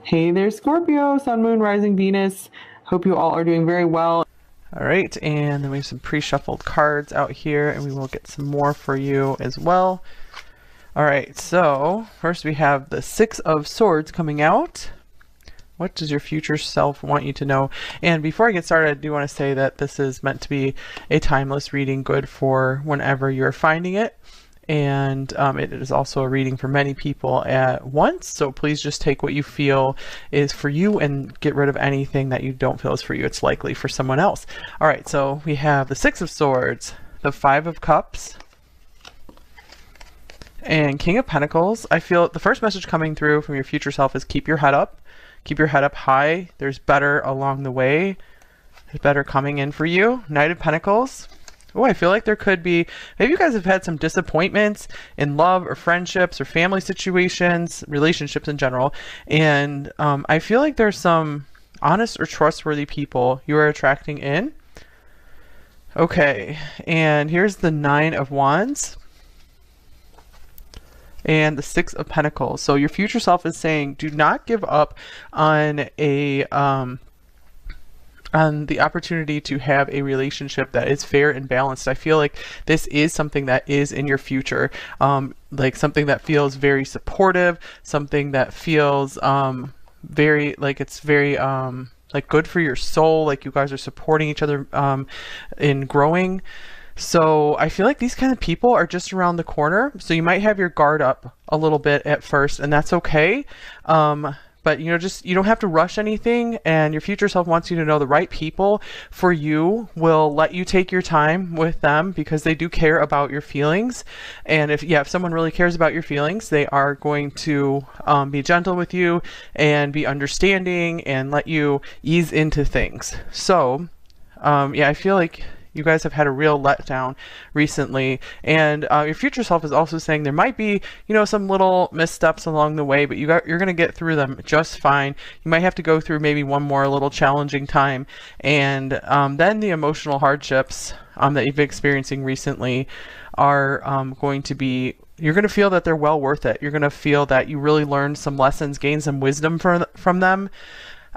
Hey there, Scorpio, Sun, Moon, Rising, Venus. Hope you all are doing very well. All right, and then we have some pre-shuffled cards out here, and we will get some more for you as well. All right, so first we have the Six of Swords coming out. What does your future self want you to know? And before I get started, I do want to say that this is meant to be a timeless reading, good for whenever you're finding it. And it is also a reading for many people at once, so please just take what you feel is for you and get rid of anything that you don't feel is for you. It's likely for someone else. All right, so we have the Six of Swords, the Five of Cups, and King of Pentacles. I feel the first message coming through from your future self is keep your head up. Keep your head up high. There's better along the way. There's better coming in for you. Knight of Pentacles. Oh, I feel like there could be, maybe you guys have had some disappointments in love or friendships or family situations, relationships in general. And I feel like there's some honest or trustworthy people you are attracting in. Okay, and here's the Nine of Wands and the Six of Pentacles. So your future self is saying, do not give up on the opportunity to have a relationship that is fair and balanced. I feel like this is something that is in your future, like something that feels very supportive, something that feels very like it's very like good for your soul, like you guys are supporting each other in growing. So I feel like these kind of people are just around the corner, so you might have your guard up a little bit at first, and that's okay. But you know, just you don't have to rush anything, and your future self wants you to know the right people for you will let you take your time with them because they do care about your feelings. And if someone really cares about your feelings, they are going to be gentle with you and be understanding and let you ease into things. So yeah, I feel like you guys have had a real letdown recently, and your future self is also saying there might be, you know, some little missteps along the way, but you're going to get through them just fine. You might have to go through maybe one more little challenging time, and then the emotional hardships that you've been experiencing recently are going to be, you're going to feel that they're well worth it. You're going to feel that you really learned some lessons, gained some wisdom from them.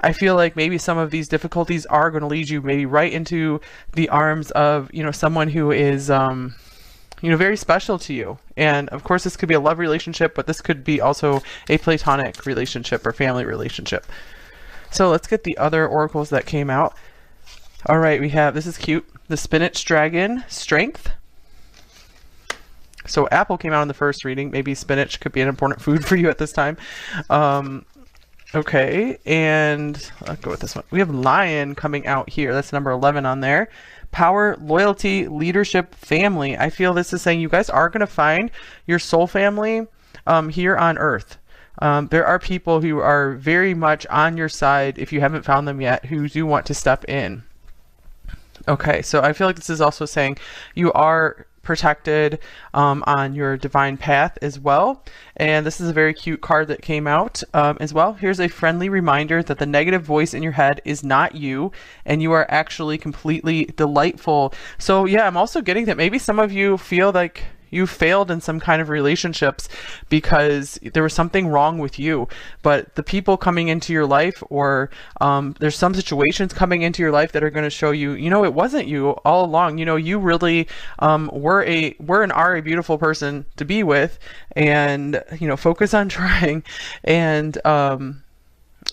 I feel like maybe some of these difficulties are going to lead you maybe right into the arms of, you know, someone who is, you know, very special to you. And of course, this could be a love relationship, but this could be also a platonic relationship or family relationship. So let's get the other oracles that came out. All right, we have, this is cute, the Spinach Dragon, Strength. So apple came out in the first reading. Maybe spinach could be an important food for you at this time. Okay, and I'll go with this one. We have Lion coming out here. That's number 11 on there. Power, loyalty, leadership, family. I feel this is saying you guys are going to find your soul family here on Earth. There are people who are very much on your side, if you haven't found them yet, who do want to step in. Okay, so I feel like this is also saying you are protected on your divine path as well. And this is a very cute card that came out as well. Here's a friendly reminder that the negative voice in your head is not you, and you are actually completely delightful. So yeah, I'm also getting that maybe some of you feel like you failed in some kind of relationships because there was something wrong with you, but the people coming into your life, or there's some situations coming into your life that are going to show you, you know, it wasn't you all along. You know, you really were and are a beautiful person to be with, and you know, focus on trying. And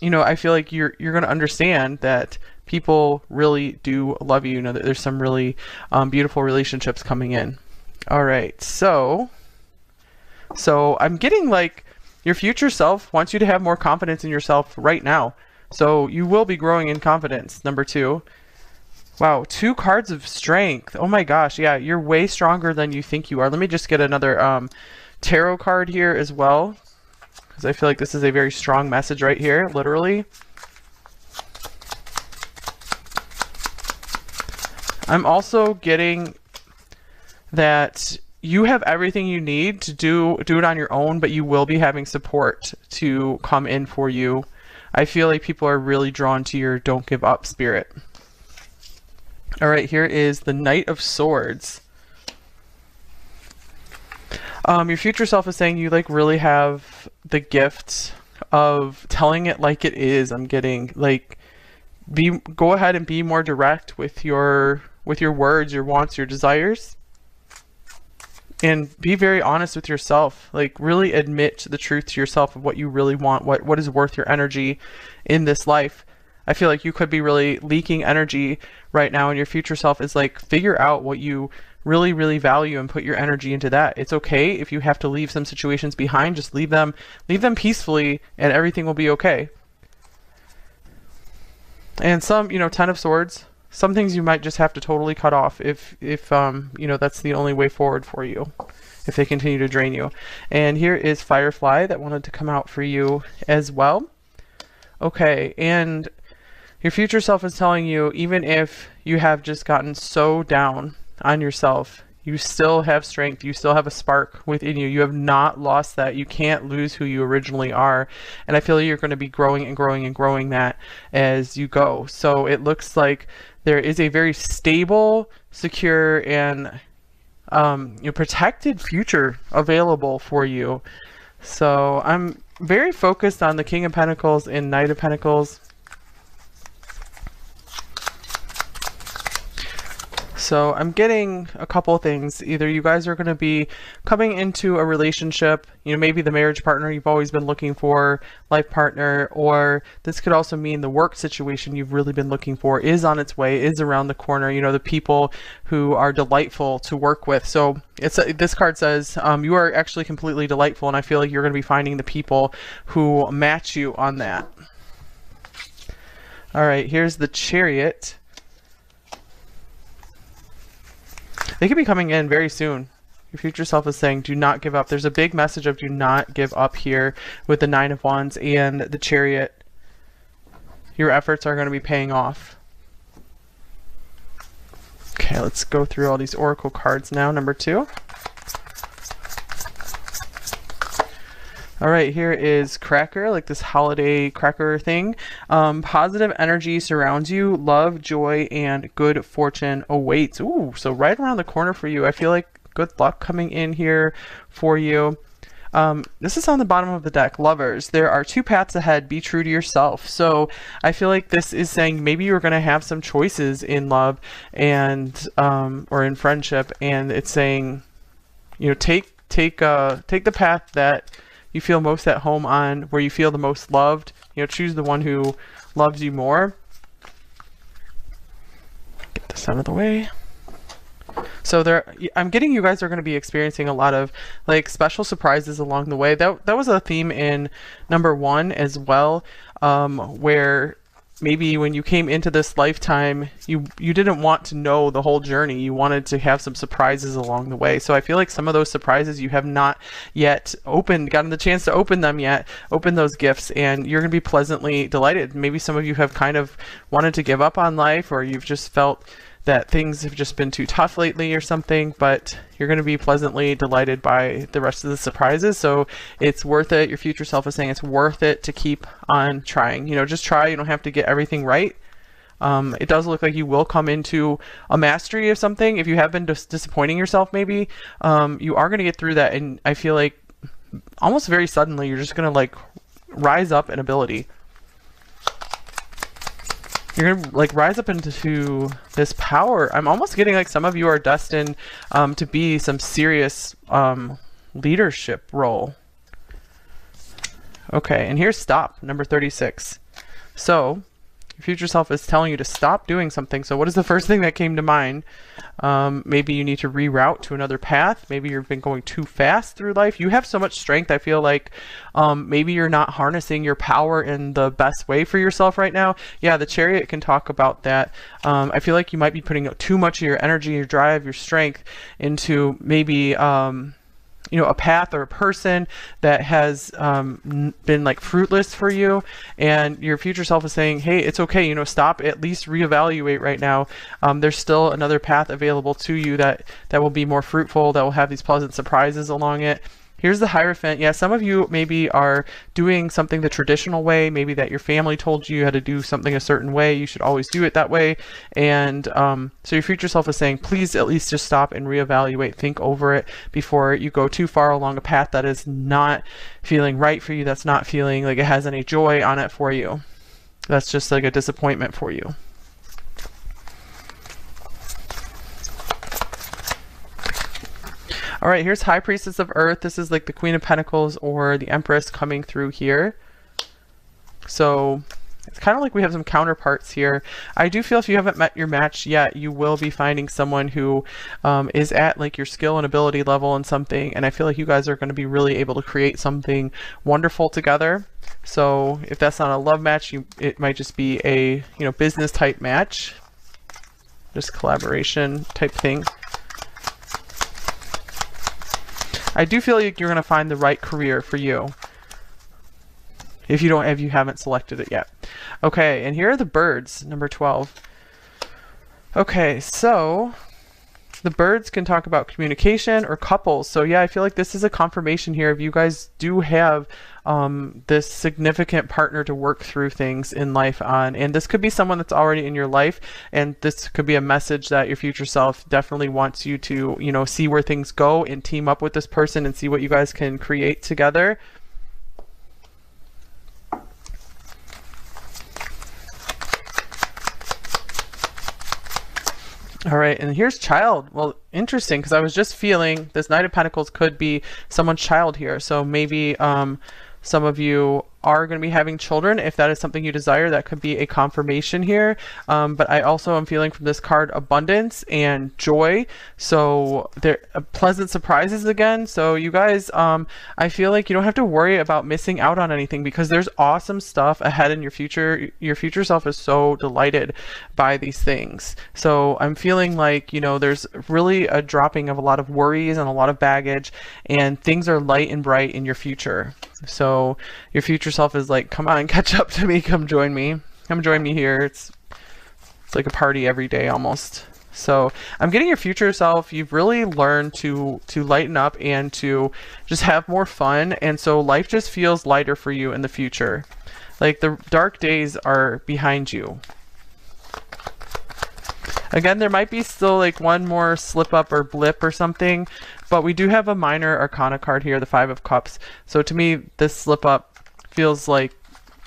you know, I feel like you're going to understand that people really do love you. You know, that there's some really beautiful relationships coming in. All right, so I'm getting like your future self wants you to have more confidence in yourself right now. So you will be growing in confidence. Number 2. Wow, 2 cards of strength. Oh my gosh, yeah, you're way stronger than you think you are. Let me just get another tarot card here as well, because I feel like this is a very strong message right here, literally. I'm also getting that you have everything you need to do it on your own, but you will be having support to come in for you. I feel like people are really drawn to your don't give up spirit. All right, here is the Knight of Swords. Your future self is saying you like really have the gift of telling it like it is. I'm getting like, go ahead and be more direct with your words, your wants, your desires, and be very honest with yourself. Like really admit the truth to yourself of what you really want, what is worth your energy in this life. I feel like you could be really leaking energy right now, and your future self is like, figure out what you really, really value and put your energy into that. It's okay if you have to leave some situations behind, just leave them peacefully and everything will be okay. And some, you know, 10 of Swords, some things you might just have to totally cut off if you know, that's the only way forward for you, if they continue to drain you. And here is Firefly that wanted to come out for you as well. Okay, and your future self is telling you, even if you have just gotten so down on yourself, you still have strength, you still have a spark within you. You have not lost that. You can't lose who you originally are. And I feel like you're going to be growing and growing and growing that as you go. So it looks like there is a very stable, secure, and you know, protected future available for you. So I'm very focused on the King of Pentacles and Knight of Pentacles. So I'm getting a couple of things. Either you guys are going to be coming into a relationship, you know, maybe the marriage partner you've always been looking for, life partner, or this could also mean the work situation you've really been looking for is on its way, is around the corner, you know, the people who are delightful to work with. So this card says you are actually completely delightful, and I feel like you're going to be finding the people who match you on that. All right, here's the Chariot. They could be coming in very soon. Your future self is saying, do not give up. There's a big message of do not give up here with the Nine of Wands and the Chariot. Your efforts are going to be paying off. Okay, let's go through all these Oracle cards now. Number 2. All right, here is Cracker, like this holiday cracker thing. Positive energy surrounds you. Love, joy, and good fortune awaits. Ooh, so right around the corner for you. I feel like good luck coming in here for you. This is on the bottom of the deck. Lovers, there are 2 paths ahead. Be true to yourself. So I feel like this is saying maybe you're going to have some choices in love and or in friendship, and it's saying, you know, take the path that you feel most at home on, where you feel the most loved. You know, choose the one who loves you more. Get this out of the way. So I'm getting you guys are going to be experiencing a lot of like special surprises along the way. That was a theme in number 1 as well, where maybe when you came into this lifetime, you didn't want to know the whole journey. You wanted to have some surprises along the way. So I feel like some of those surprises you have not yet gotten the chance to open them yet, open those gifts, and you're going to be pleasantly delighted. Maybe some of you have kind of wanted to give up on life, or you've just felt that things have just been too tough lately or something, but you're going to be pleasantly delighted by the rest of the surprises. So it's worth it. Your future self is saying it's worth it to keep on trying. You know, just try. You don't have to get everything right. It does look like you will come into a mastery of something. If you have been disappointing yourself, maybe you are going to get through that. And I feel like almost very suddenly, you're just going to like rise up in ability. You're going to like rise up into this power. I'm almost getting like some of you are destined to be some serious leadership role. Okay, and here's stop, number 36. So your future self is telling you to stop doing something. So what is the first thing that came to mind? Maybe you need to reroute to another path. Maybe you've been going too fast through life. You have so much strength. I feel like maybe you're not harnessing your power in the best way for yourself right now. Yeah, the Chariot can talk about that. I feel like you might be putting too much of your energy, your drive, your strength into maybe you know, a path or a person that has been like fruitless for you, and your future self is saying, hey, it's okay, you know, stop, at least reevaluate right now. There's still another path available to you that will be more fruitful, that will have these pleasant surprises along it. Here's the Hierophant. Yeah, some of you maybe are doing something the traditional way, maybe that your family told you how to do something a certain way. You should always do it that way. And so your future self is saying, please at least just stop and reevaluate, think over it before you go too far along a path that is not feeling right for you, that's not feeling like it has any joy on it for you. That's just like a disappointment for you. All right, here's High Priestess of Earth. This is like the Queen of Pentacles or the Empress coming through here. So it's kind of like we have some counterparts here. I do feel if you haven't met your match yet, you will be finding someone who is at like your skill and ability level in something. And I feel like you guys are going to be really able to create something wonderful together. So if that's not a love match, it might just be a, business type match, just collaboration type thing. I do feel like you're going to find the right career for you if you haven't selected it yet. Okay, and here are the birds, number 12. Okay, so the birds can talk about communication or couples. So yeah, I feel like this is a confirmation here if you guys do have this significant partner to work through things in life on. And this could be someone that's already in your life, and this could be a message that your future self definitely wants you to, see where things go and team up with this person and see what you guys can create together. All right, and here's child. Well, interesting, because I was just feeling this Knight of Pentacles could be someone's child here. So maybe some of you are going to be having children. If that is something you desire, that could be a confirmation here. But I also am feeling from this card abundance and joy. So there pleasant surprises again. So you guys, I feel like you don't have to worry about missing out on anything because there's awesome stuff ahead in your future. Your future self is so delighted by these things. So I'm feeling like, there's really a dropping of a lot of worries and a lot of baggage, and things are light and bright in your future. So your future self is like, come on, catch up to me, come join me here. It's like a party every day almost. So I'm getting your future self, you've really learned to lighten up and to just have more fun, and so life just feels lighter for you in the future. Like the dark days are behind you. Again, there might be still like one more slip up or blip or something, but we do have a minor arcana card here, the Five of Cups. So to me, this slip up feels like,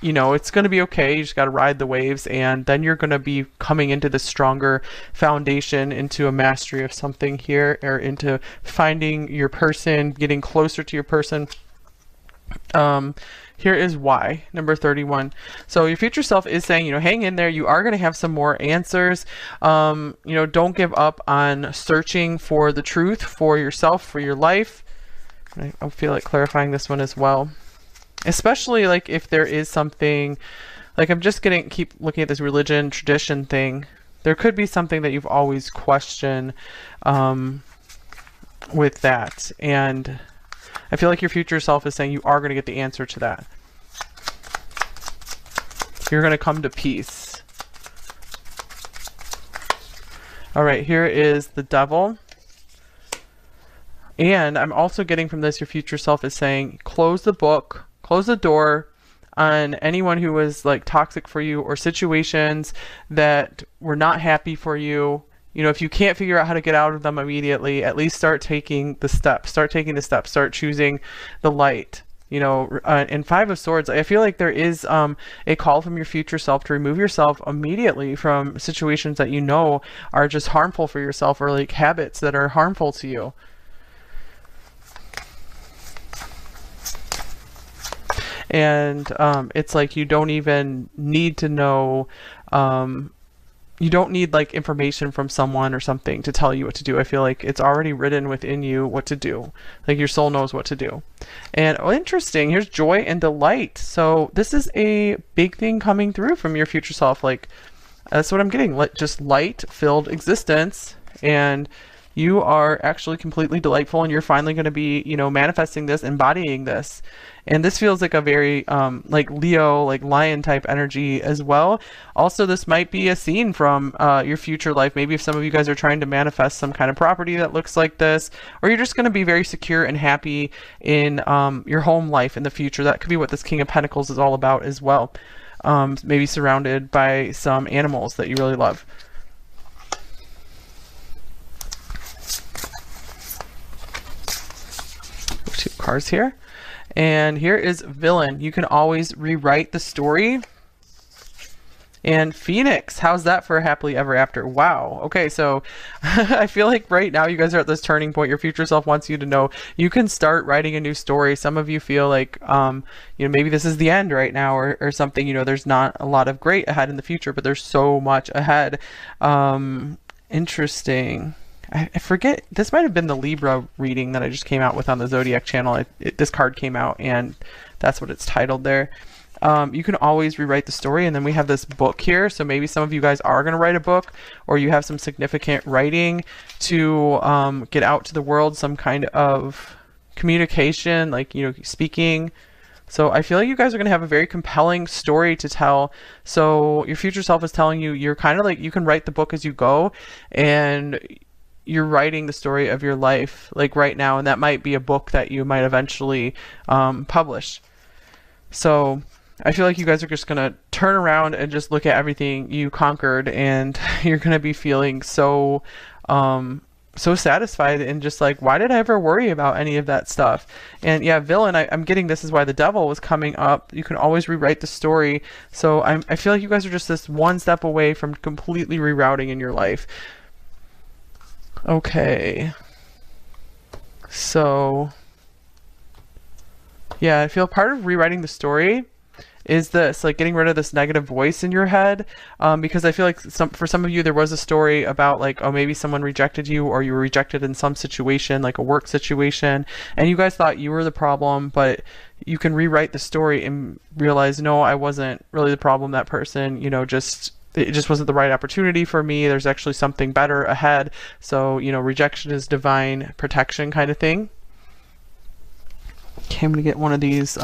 it's going to be okay. You just got to ride the waves, and then you're going to be coming into this stronger foundation, into a mastery of something here, or into finding your person, getting closer to your person. Here is why, number 31. So your future self is saying, hang in there. You are going to have some more answers. Don't give up on searching for the truth for yourself, for your life. I feel like clarifying this one as well, especially like if there is something, like I'm just going to keep looking at this religion tradition thing. There could be something that you've always questioned with that. And I feel like your future self is saying you are going to get the answer to that. You're going to come to peace. All right, here is the Devil. And I'm also getting from this, your future self is saying, close the book, close the door on anyone who was like toxic for you or situations that were not happy for you. If you can't figure out how to get out of them immediately, at least start taking the steps, start choosing the light. In Five of Swords, I feel like there is a call from your future self to remove yourself immediately from situations that are just harmful for yourself, or like habits that are harmful to you. And it's like you don't even need to know, you don't need like information from someone or something to tell you what to do. I feel like it's already written within you what to do. Like your soul knows what to do. And interesting, here's joy and delight. So this is a big thing coming through from your future self. Like that's what I'm getting, just light filled existence. And You are actually completely delightful, and you're finally going to be, you know, manifesting this, embodying this. And this feels like a very like Leo, like lion type energy as well. Also, this might be a scene from your future life. Maybe if some of you guys are trying to manifest some kind of property that looks like this, or you're just going to be very secure and happy in your home life in the future. That could be what this King of Pentacles is all about as well. Maybe surrounded by some animals that you really love. Two cards here. And here is Villain. You can always rewrite the story. And Phoenix, how's that for a happily ever after? Wow. Okay, so I feel like right now you guys are at this turning point. Your future self wants you to know you can start writing a new story. Some of you feel like, you know, maybe this is the end right now, or something. You know, there's not a lot of great ahead in the future, but there's so much ahead. Interesting. I forget, this might have been the Libra reading that I just came out with on the Zodiac channel. This card came out, and that's what it's titled there. You can always rewrite the story, and then we have this book here. So maybe some of you guys are going to write a book, or you have some significant writing to get out to the world, some kind of communication, like, you know, speaking. So I feel like you guys are going to have a very compelling story to tell. So your future self is telling you, you're kind of like, you can write the book as you go, and you're writing the story of your life like right now, and that might be a book that you might eventually publish. So I feel like you guys are just gonna turn around and just look at everything you conquered, and you're gonna be feeling so so satisfied, and just like, why did I ever worry about any of that stuff? And yeah, Villain, I'm getting this is why the Devil was coming up. You can always rewrite the story. So I feel like you guys are just this one step away from completely rerouting in your life. Okay, so yeah, I feel part of rewriting the story is this, like, getting rid of this negative voice in your head, because I feel like for some of you there was a story about, like, oh, maybe someone rejected you, or you were rejected in some situation, like a work situation, and you guys thought you were the problem. But you can rewrite the story and realize, no, I wasn't really the problem. That person, you know, it just wasn't the right opportunity for me. There's actually something better ahead. So, you know, rejection is divine protection kind of thing. Okay, I'm gonna get one of these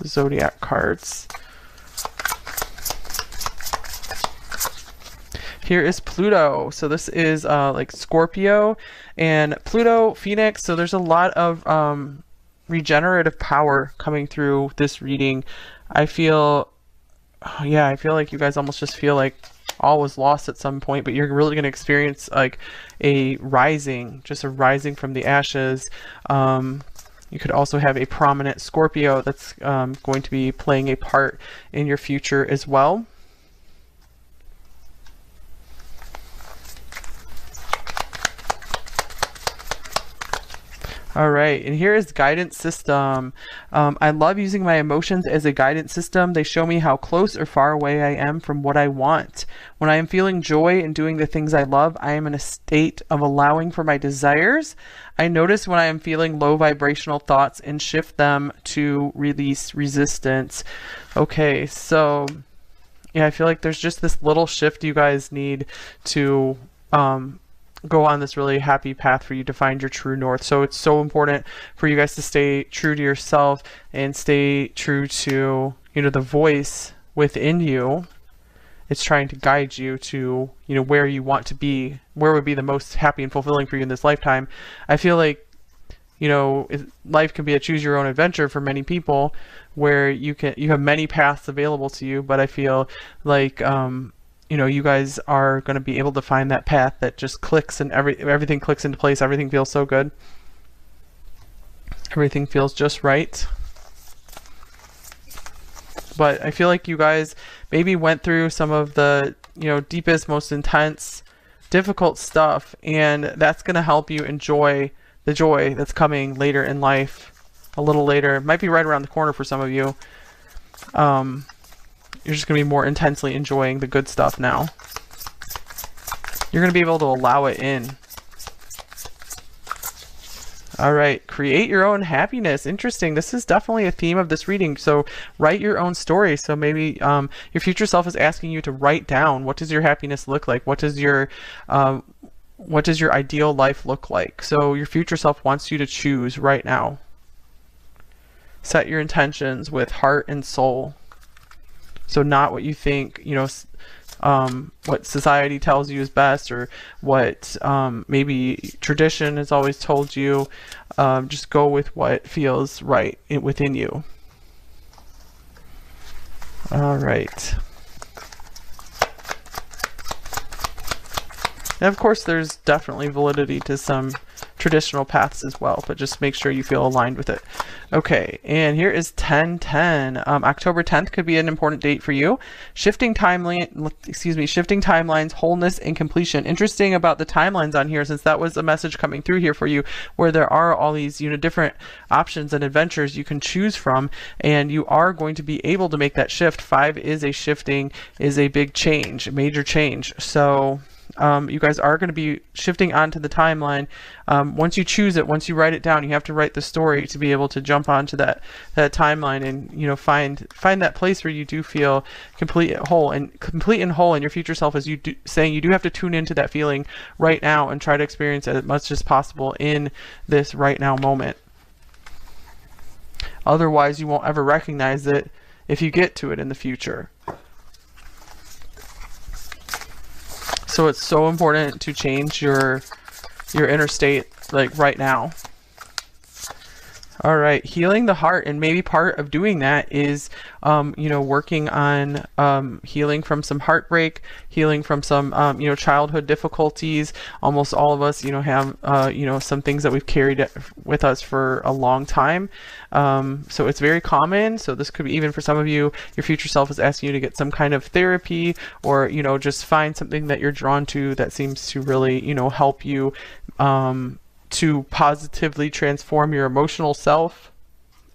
Zodiac cards. Here is Pluto. So this is like Scorpio, and Pluto, Phoenix. So there's a lot of regenerative power coming through this reading. I feel like you guys almost just feel like all was lost at some point, but you're really going to experience like a rising from the ashes. You could also have a prominent Scorpio that's going to be playing a part in your future as well. All right, and here is guidance system. I love using my emotions as a guidance system. They show me how close or far away I am from what I want. When I am feeling joy and doing the things I love, I am in a state of allowing for my desires. I notice when I am feeling low vibrational thoughts and shift them to release resistance. Okay, so yeah, I feel like there's just this little shift you guys need to go on this really happy path for you to find your true north. So it's so important for you guys to stay true to yourself and stay true to, you know, the voice within you. It's trying to guide you to, you know, where you want to be, where would be the most happy and fulfilling for you in this lifetime. I feel like, you know, life can be a choose your own adventure for many people, where you have many paths available to you, but I feel like you know, you guys are going to be able to find that path that just clicks, and everything clicks into place. Everything feels so good. Everything feels just right. But I feel like you guys maybe went through some of the, you know, deepest, most intense, difficult stuff, and that's going to help you enjoy the joy that's coming later in life. A little later, might be right around the corner for some of you. You're just going to be more intensely enjoying the good stuff now. You're going to be able to allow it in. All right, create your own happiness. Interesting. This is definitely a theme of this reading. So write your own story. So maybe your future self is asking you to write down, what does your happiness look like? What does your what does your ideal life look like? So your future self wants you to choose right now. Set your intentions with heart and soul. So not what you think, you know, what society tells you is best, or what maybe tradition has always told you. Just go with what feels right within you. All right. And of course, there's definitely validity to some traditional paths as well, but just make sure you feel aligned with it. Okay, and here is 10/10. October 10th could be an important date for you. Shifting timelines, wholeness, and completion. Interesting about the timelines on here, since that was a message coming through here for you, where there are all these, you know, different options and adventures you can choose from, and you are going to be able to make that shift. 5 is a big change, major change. So you guys are going to be shifting onto the timeline. Once you choose it, once you write it down, you have to write the story to be able to jump onto that timeline, and, you know, find that place where you do feel complete and whole. And your future self is saying you do have to tune into that feeling right now and try to experience it as much as possible in this right now moment. Otherwise, you won't ever recognize it if you get to it in the future. So it's so important to change your inner state, like, right now. All right, healing the heart, and maybe part of doing that is, you know, working on healing from some heartbreak, healing from some, you know, childhood difficulties. Almost all of us, you know, have, you know, some things that we've carried with us for a long time. So it's very common. So this could be, even for some of you, your future self is asking you to get some kind of therapy, or, you know, just find something that you're drawn to that seems to really, you know, help you, to positively transform your emotional self.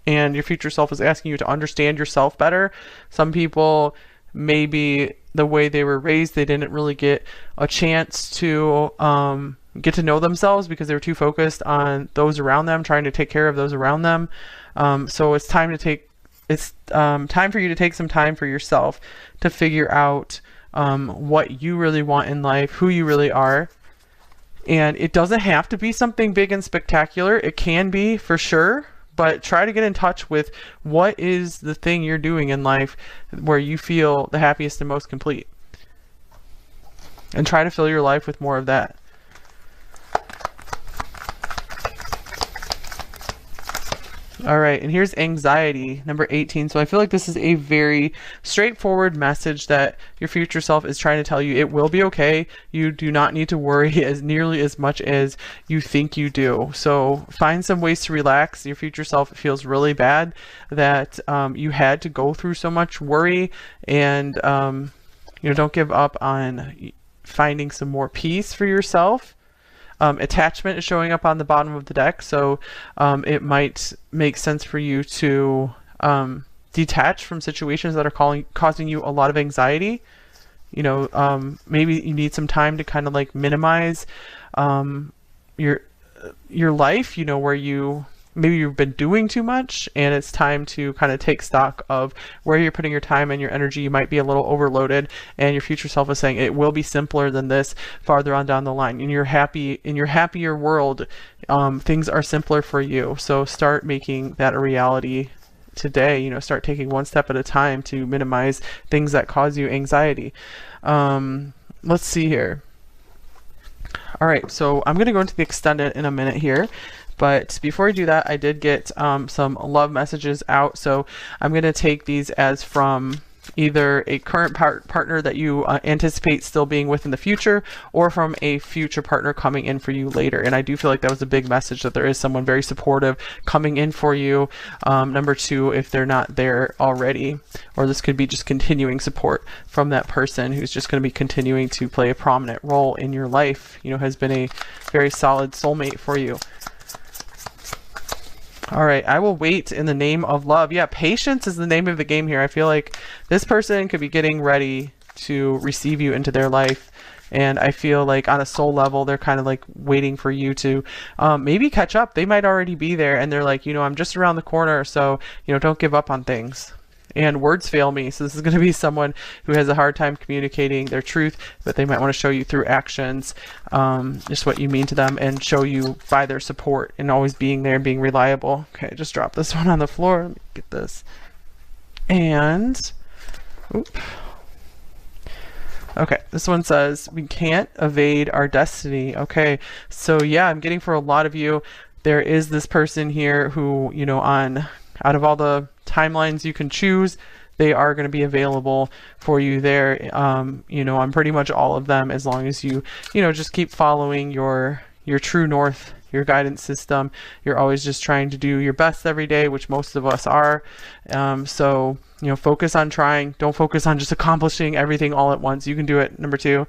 And your future self is asking you to understand yourself better. Some people, maybe the way they were raised, they didn't really get a chance to get to know themselves because they were too focused on those around them, trying to take care of those around them. So it's time for you to take some time for yourself to figure out what you really want in life, who you really are. And it doesn't have to be something big and spectacular. It can be, for sure, but try to get in touch with what is the thing you're doing in life where you feel the happiest and most complete. And try to fill your life with more of that. All right, and here's anxiety, number 18. So I feel like this is a very straightforward message that your future self is trying to tell you. It will be okay. You do not need to worry as nearly as much as you think you do. So find some ways to relax. Your future self feels really bad that you had to go through so much worry, and you know, don't give up on finding some more peace for yourself. Attachment is showing up on the bottom of the deck, so it might make sense for you to detach from situations that are causing you a lot of anxiety. You know, maybe you need some time to kind of like minimize your life, you know, where maybe you've been doing too much, and it's time to kind of take stock of where you're putting your time and your energy. You might be a little overloaded, and your future self is saying it will be simpler than this farther on down the line. In your happier world, things are simpler for you. So start making that a reality today. You know, start taking one step at a time to minimize things that cause you anxiety. Let's see here. All right, so I'm going to go into the extended in a minute here. But before I do that, I did get some love messages out. So I'm going to take these as from either a current partner that you anticipate still being with in the future, or from a future partner coming in for you later. And I do feel like that was a big message, that there is someone very supportive coming in for you. Number 2, if they're not there already, or this could be just continuing support from that person who's just going to be continuing to play a prominent role in your life, you know, has been a very solid soulmate for you. All right, I will wait in the name of love. Yeah, patience is the name of the game here. I feel like this person could be getting ready to receive you into their life. And I feel like on a soul level, they're kind of like waiting for you to maybe catch up. They might already be there, and they're like, you know, I'm just around the corner, so, you know, don't give up on things. and words fail me. So this is going to be someone who has a hard time communicating their truth, but they might want to show you through actions, just what you mean to them, and show you by their support and always being there and being reliable. Okay, just drop this one on the floor. Let me get this. And, oop. Okay, this one says, we can't evade our destiny. Okay, so yeah, I'm getting for a lot of you, there is this person here who, you know, out of all the timelines you can choose, they are going to be available for you there, you know, on pretty much all of them, as long as you know, just keep following your true north, your guidance system. You're always just trying to do your best every day, which most of us are. So, you know, focus on trying. Don't focus on just accomplishing everything all at once. You can do it. Number 2.